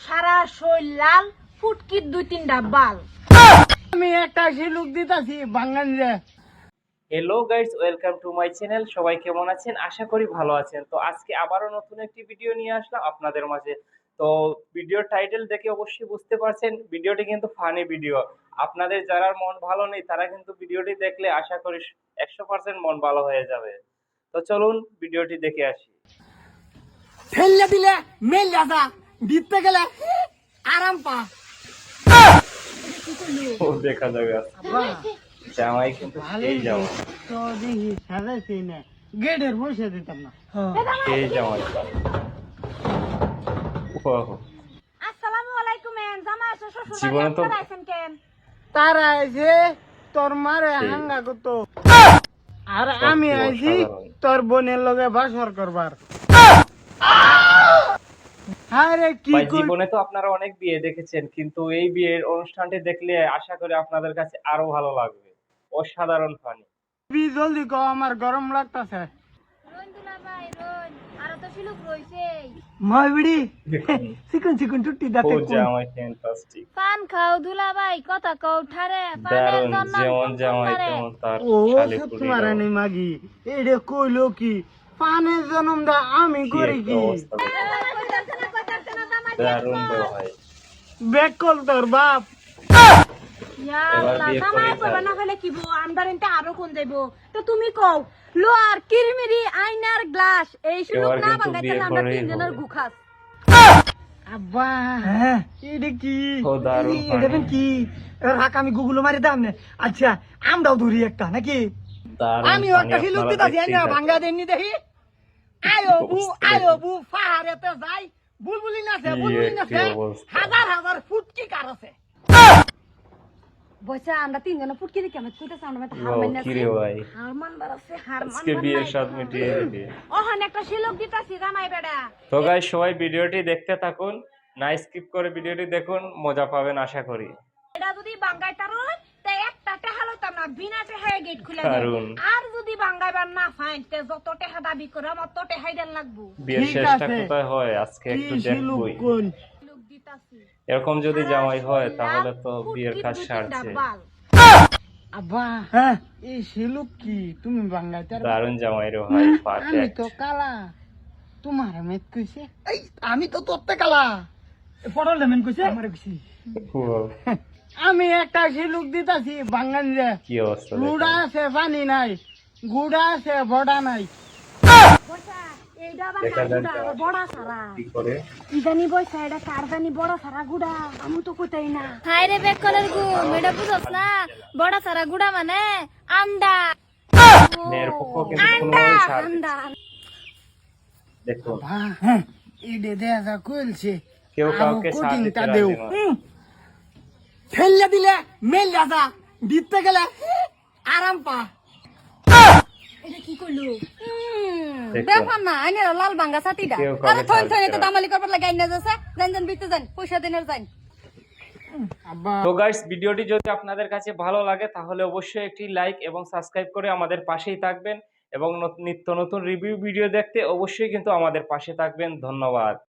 সারা শরীর লাল, ফুটকির 2-3টা বাল। আমি একটা শিলুক দিতাছি বাঙালিরে। Hello guys, welcome to my channel. সবাই কেমন আছেন? আশা করি ভালো আছেন। তো আজকে আবারও নতুন একটি ভিডিও নিয়ে আসলাম আপনাদের মাঝে। তো ভিডিওর টাইটেল দেখে অবশ্যই বুঝতে পারছেন ভিডিওটি কিন্তু ফানি ভিডিও। আপনাদের যারা মন ভালো নেই তারা কিন্তু ভিডিওটি দেখলে আশা করি 100% মন ভালো হয়ে যাবে। তো চলুন ভিডিওটি দেখে আসি। ফেললে দিলে মেল যা দিতে গেলে আরাম পা। ও দেখা যাবে আব্বা জামাই কিন্তু সেই জামাই, তো দেখি সাজাইছি না, গেটের বসে দিতাম না। সেই জামাই। ওহ, আসসালামু আলাইকুম এন জামাই আছে শ্বশুর জীবনে বাড়ি তো- আপনারা আছেন কেন? তারা আইছে তোর মারে হাঙ্গা করতো, আর আমি সত্যি আইছি অসাধারণ। তোর বোনের লগে বাসর করবার। আরে কি ভাই, কই জীবনে তো আপনারা অনেক বিয়ে দেখেছেন, কিন্তু এই বিয়ের অনুষ্ঠানটি দেখলে আশা করি আপনাদের কাছে আরো ভালো লাগবে। অসাধারণ ফানি। জলদি কও, আমার গরম লাগতাছে। রোন দুলা ভাই রোন, আর তো শিলুক রইছেই। মই বিড়ি চিকন চিকন টুটি ও দাঁতে কোন জামাই ফ্যান্টাস্টিক, পান খাও দুলা ভাই, কথা কও ঠারে, দারুণ। পানের জন্য যেমন জামাই তেমন তার ও শালি সব পুরি তোমার গো। নেই মাগি, এটা কইলো কি পানের জন্ম দা আমি কি করি একটা কি? অবস্থা দেখো। দারুণ রে ভাই। বেক কল তোর বাপ। এবার বিয়ে জামাই করেই করবে না ছাড়বে। হলে কি বো, আমদারিটা আরো কোন যাইবো। তো তুমি কও লোয়ার কিরমিরি আইনার গ্লাস এই শিলুক এবার না কিন্তু ভাঙাইতে বিয়ে আমরা করেই তিনজনের হবে। গুখাস। আব্বা এটা কি? ও দারুণ এটা ফানি, কি রাখ, আমি গুগল মারি দাম না। আচ্ছা আমরাও ধরি একটা নাকি? দারুণ আমি ফানি। একটা শিলুক আপনারা দিতাছি দেখতেই না, থাকুন। ভাঙ্গা দেননি দেখি। আয়ো বু অবস্থা আয়ো দেখুন। বু পাহাড়েতে যাই, বুলবুলি নাচে কি বুলবুলি একটি নাচে, অবস্থা। হাজার হাজার ফুট কি কার আছে। বসে আমরা তিনজনে ফুটকি দিকে আমি কইতেছি আমরা তো ও, হার মাইনা কি রে ভাই, হারমান বাড়াছে হারমান আজকে বিয়ের স্বাদ মিটিয়ে দিবি। ওখানে একটা শিলুক দিতাছি জামাই বেড়া। তো গাইস, সবাই ভিডিওটি দেখতে থাকুন, না স্কিপ করে ভিডিওটি দেখুন, মজা পাবেন আশা করি। এটা যদি বাঙ্গাইতার হয় তে একটা টেহা লইতাম না, বিনা টেহায় গেট খুলে দারুণ। দেন। আর যদি বাঙ্গাইবার না ফাইন তে যত টেহা দাবি করে আমার তো টেহাই দেন লাগবো। বিয়ের ঠিক শেষটা আছে। কোথায় হয় আজকে কি একটু শিলুক দেখবই। কোন? শিলুক দিতাছি এরকম যদি জামাই হয় সারা তাহলে তো শরীর বিয়ের কাজ ফুটকির 2-3টা সারছে। বাল। আব্বা এই শিলুক কি তুমি বাংলাতে? দারুণ জামাই রে ভাই, আমি পারফেক্ট। তো কালা, তোমার মেত কইছে। এই আমি তো তোরতে কালা, পড়ল মেন কইছে আমার কইছি। আমি একটা শিলুক দিতাছি বাঙালিরে। কি অবস্থা লুড়া দেখুন। আছে পানি নাই, গুড়া আছে বড়া নাই। বসা এইটা আবার দেখা কার যাক গুড়া আবার বড়া সারা। কি করে। কি জানি বসা এটা কার জানি বড় সারা গুড়া, আমি তো কইতাই না। হাই রে বেক কলের গু মেডা বুঝছ না বড় সারা গুড়া মানে আন্ডা মেয়ের পক্ষ কিন্তু কোনোভাবে ছাড় দিচ্ছে না। দেখুন, ইডে দেখা কইলছে কেউ আরো কাউকে ছাড় দিতে কোটিংটা রাজি দেও। নয়। ফেললে দিলে মেল যা দিতে গেলে আরাম পা। এটা কি কইলো? দেখুন, ব্যাপার না আইনে লাল ভাঙ্গা ছাতিটা কেউ কাউকে আরে থইন ছাড় থইন দিতে তো দামালি করবার লাগে আইনা যাচ্ছে জান জান বিতে যান পয়সা দিনের যান। আব্বা তো গাইস, ভিডিওটি যদি আপনাদের কাছে ভালো লাগে তাহলে অবশ্যই একটি লাইক এবং সাবস্ক্রাইব করে আমাদের পাশেই থাকবেন, এবং নিত্য নতুন রিভিউ ভিডিও দেখতে অবশ্যই কিন্তু আমাদের পাশে থাকবেন। ধন্যবাদ।